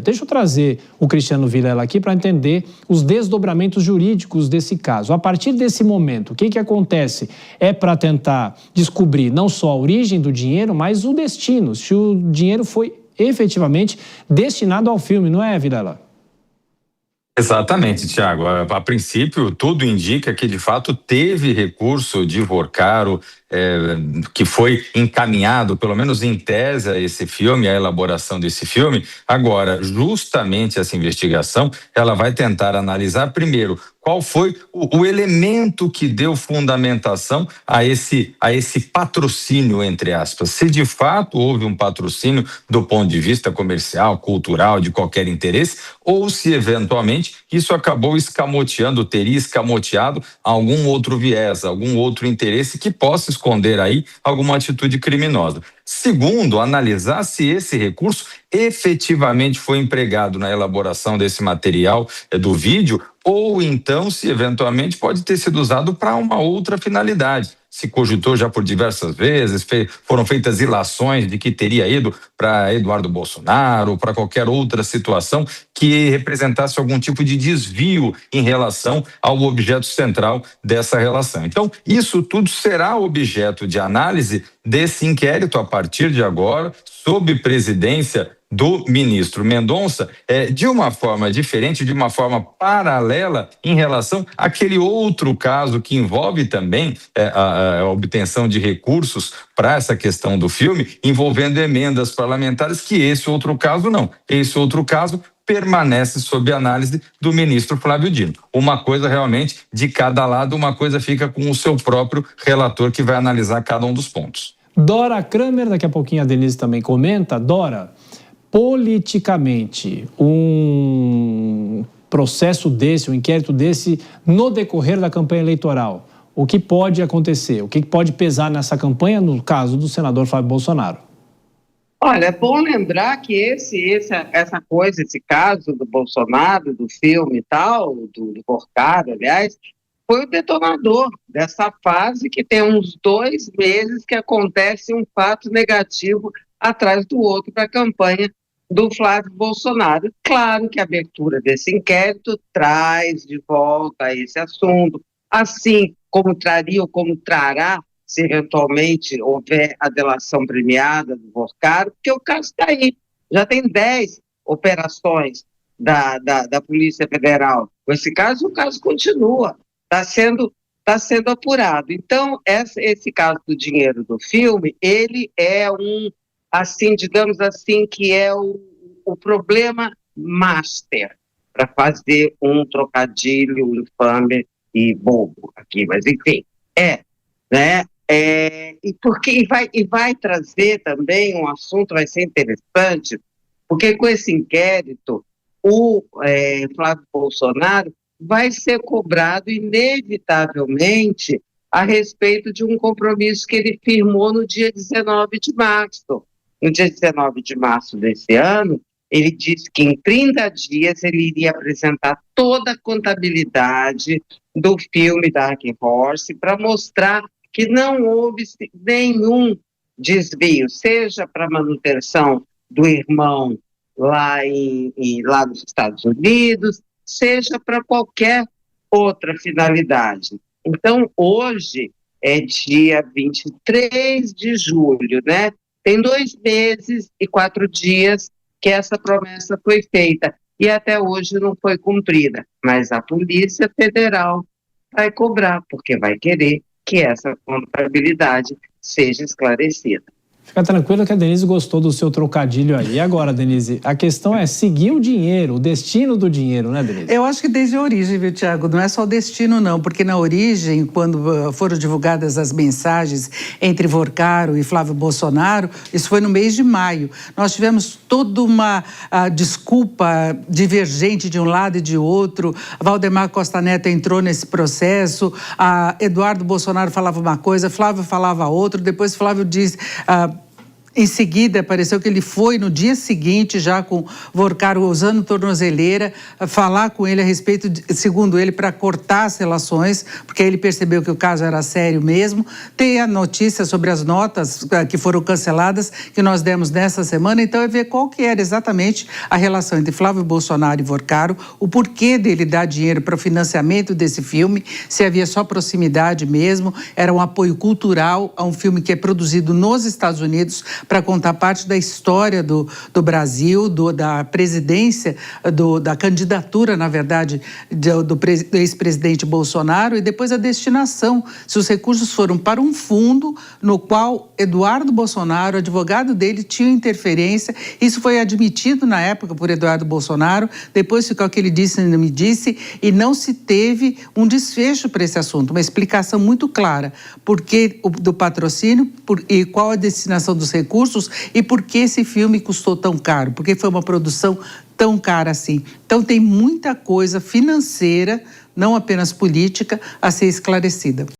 Deixa eu trazer o Cristiano Vilela aqui para entender os desdobramentos jurídicos desse caso. A partir desse momento, o que acontece? É para tentar descobrir não só a origem do dinheiro, mas o destino, se o dinheiro foi efetivamente destinado ao filme, não é, Vilela? Exatamente, Thiago. A princípio, tudo indica que, de fato, teve recurso de Vorcaro, que foi encaminhado, pelo menos em tese, a esse filme, a elaboração desse filme. Agora, justamente essa investigação, ela vai tentar analisar, primeiro, qual foi o elemento que deu fundamentação a esse patrocínio, entre aspas. Se de fato houve um patrocínio do ponto de vista comercial, cultural, de qualquer interesse, ou se eventualmente isso acabou escamoteando, teria escamoteado algum outro viés, algum outro interesse que possa esconder aí alguma atitude criminosa. Segundo, analisar se esse recurso efetivamente foi empregado na elaboração desse material do vídeo, ou então se eventualmente pode ter sido usado para uma outra finalidade. Se cogitou já por diversas vezes, foram feitas ilações de que teria ido para Eduardo Bolsonaro, para qualquer outra situação que representasse algum tipo de desvio em relação ao objeto central dessa relação. Então, isso tudo será objeto de análise desse inquérito a partir de agora, sob presidência do ministro Mendonça, de uma forma diferente, de uma forma paralela em relação àquele outro caso que envolve também a obtenção de recursos para essa questão do filme, envolvendo emendas parlamentares, que esse outro caso não. Esse outro caso permanece sob análise do ministro Flávio Dino. Uma coisa realmente de cada lado, uma coisa fica com o seu próprio relator que vai analisar cada um dos pontos. Dora Kramer, daqui a pouquinho a Denise também comenta. Dora, politicamente, um processo desse, um inquérito desse, no decorrer da campanha eleitoral, o que pode acontecer? O que pode pesar nessa campanha, no caso do senador Flávio Bolsonaro? Olha, é bom lembrar que esse caso do Bolsonaro, do filme e tal, do Vorcaro, aliás, foi o detonador dessa fase que tem uns 2 meses que acontece um fato negativo atrás do outro para a campanha do Flávio Bolsonaro. Claro que a abertura desse inquérito traz de volta esse assunto, assim como traria ou como trará, se eventualmente houver a delação premiada do Vorcaro, porque o caso está aí. Já tem 10 operações da Polícia Federal. Com esse caso, o caso continua, está sendo apurado. Então, esse caso do dinheiro do filme, ele é assim, digamos assim, que é o problema master para fazer um trocadilho infame e bobo aqui, mas enfim, né? E vai trazer também um assunto, vai ser interessante, porque com esse inquérito, o Flávio Bolsonaro vai ser cobrado inevitavelmente a respeito de um compromisso que ele firmou no dia 19 de março. No dia 19 de março desse ano, ele disse que em 30 dias ele iria apresentar toda a contabilidade do filme Dark Horse para mostrar que não houve nenhum desvio, seja para manutenção do irmão lá nos Estados Unidos, seja para qualquer outra finalidade. Então, hoje é dia 23 de julho, né? Tem 2 meses e 4 dias que essa promessa foi feita e até hoje não foi cumprida. Mas a Polícia Federal vai cobrar, porque vai querer que essa contabilidade seja esclarecida. Fica tranquilo que a Denise gostou do seu trocadilho aí. E agora, Denise, a questão é seguir o dinheiro, o destino do dinheiro, né, Denise? Eu acho que desde a origem, viu, Tiago? Não é só o destino, não. Porque na origem, quando foram divulgadas as mensagens entre Vorcaro e Flávio Bolsonaro, isso foi no mês de maio. Nós tivemos toda uma desculpa divergente de um lado e de outro. Valdemar Costa Neto entrou nesse processo. Eduardo Bolsonaro falava uma coisa, Flávio falava outra. Depois Flávio disse... Em seguida, apareceu que ele foi no dia seguinte, já com Vorcaro usando tornozeleira, falar com ele a respeito, segundo ele, para cortar as relações, porque ele percebeu que o caso era sério mesmo. Tem a notícia sobre as notas que foram canceladas, que nós demos nessa semana, então é ver qual que era exatamente a relação entre Flávio Bolsonaro e Vorcaro, o porquê dele dar dinheiro para o financiamento desse filme, se havia só proximidade mesmo, era um apoio cultural a um filme que é produzido nos Estados Unidos, para contar parte da história do Brasil, da presidência, da candidatura, na verdade, do ex-presidente Bolsonaro, e depois a destinação, se os recursos foram para um fundo no qual Eduardo Bolsonaro, o advogado dele, tinha interferência. Isso foi admitido na época por Eduardo Bolsonaro, depois ficou aquele disse e não me disse, e não se teve um desfecho para esse assunto, uma explicação muito clara por que do patrocínio e qual a destinação dos recursos e por que esse filme custou tão caro, porque foi uma produção tão cara assim. Então tem muita coisa financeira, não apenas política, a ser esclarecida.